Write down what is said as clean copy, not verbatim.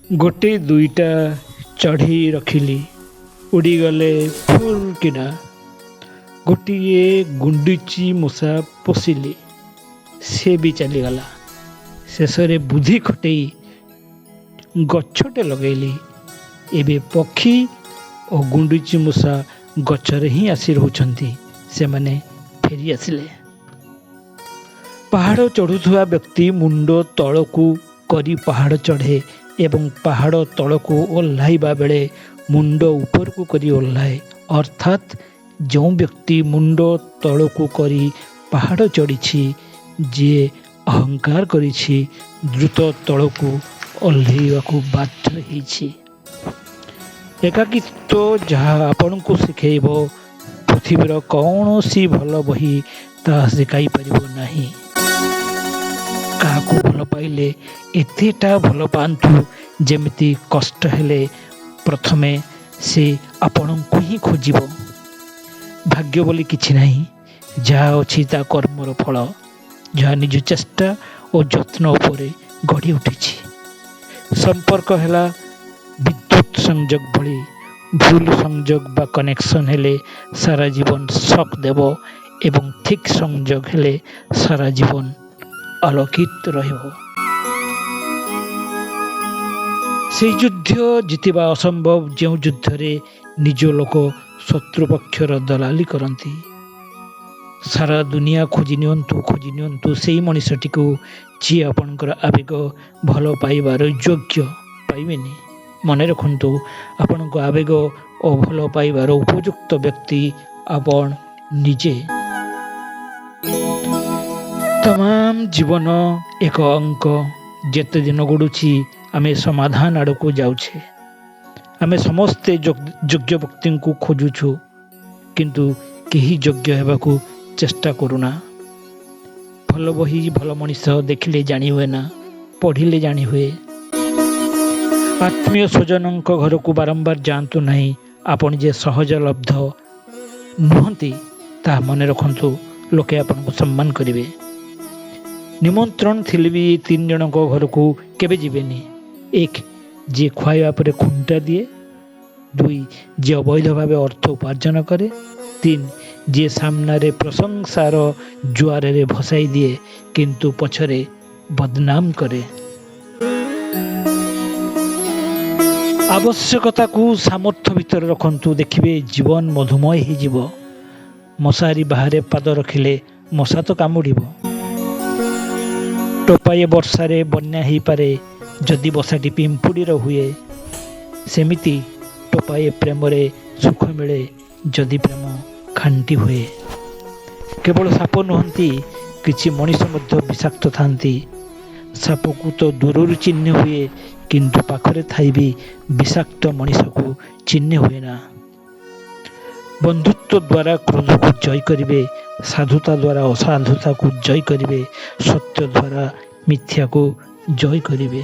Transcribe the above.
गोटे दुईटा चढ़ी रखिली उड़ीगले फुर किना गोटे गुंडुची मूषा पोषिली से भी चलीगला। शेष बुद्धि खटई गछटे लगैली। एबे पक्षी और गुंडुची मूषा गछरे ही आसी रहउछंती। से माने फेरी आसिले। पहाड़ चढ़ुवा व्यक्ति मुंड तलकू करी पहाड़ चढ़े एवं पहाड़ तलकू ओह्लाइबा बेले मुंड उपरकू करी ओह्लाए। अर्थात जो व्यक्ति मुंड तलकू करी पहाड़ चढ़ी जी अहंकार करिछि द्रुत तलकू ओह्लाइबाकू बाध्य होइछि। एकाकित्व जहाँ आपण को शिखेब पृथ्वीर कौनसी भल बही ता शिखाई परिबो नाही। काहाकू भल पाइले एतेटा भल पांतु जेमिति कष्ट हेले प्रथमे से आपण को ही खोजिब। भाग्य बोली किछि नाही। जहाँ अछि ता कर्मर फल जहाँ निज चेष्टा और जत्न उपरे गढ़ी उठिछि। संपर्क हेला विद्युत संजोग भली भूल संजोग बा कनेक्शन हेले सारा जीवन शक देव एवं ठीक संजोग हेले सारा जीवन आलोकित रहिबो। से युद्ध जितिबा असंभव जो युद्ध रे निज लोक शत्रुपक्षर दलाली करती। सारा दुनिया खोजी नियंतु से मनीषटी को जी आपणकर आवेग भल पाइबार योग्य पाइबेनी। मन रखु आपण को आवेग और भल पाइबार उपयुक्त व्यक्ति आपण निजे। तमाम जीवन एक अंक जेते दिन गड़ुची आमे समाधान आड़ को जाऊे। आमे समस्ते योग्य व्यक्ति को खोजुछु किंतु केही योग्य होबाकू चेष्टा करूना। भल बही भल मनीष देखिले जानी हुए ना, पढ़िले जानी हुए। आत्मीय स्वजन घर को बारंबार जातु नहीं। आपण जे सहज लब्ध नुहंती ता मन रखु लोके आपन को सम्मान करिवे। निमंत्रण थिले भी 3 जन घर को केबे जीवेनी। 1 जे खुआइबा परे खुंटा दिए, 2 जे अवैध भाव अर्थ उपार्जन करे, 3 जे सामने प्रशंसार जुआर रे भसाई दिए किंतु पछरे बदनाम करे। आवश्यकता को सामर्थ्य भितर रखंतु देखिबे जीवन मधुमय ही जीव। मशारी बाहरे पाद रखिले मशा तो कामुड़िबो। टोपाए वर्षारे बन्या ही पारे जदि बसाटी पिंपुड़ीर हुए। सेमिति टोपाए प्रेम रे सुख मिले जदि प्रेम खांटी हुए। केवल साप नुहंती किछि मनीष मध्य विषाक्त थांती। साप को तो दूर चिन्ह हुए किंतु पाखरे थाई भी विषाक्त मनीष को चिन्ह हुए ना। बंधुत्व द्वारा क्रोध को जय करिवे, साधुता द्वारा असाधुता को जय करिवे, सत्य द्वारा मिथ्या को जय करिवे।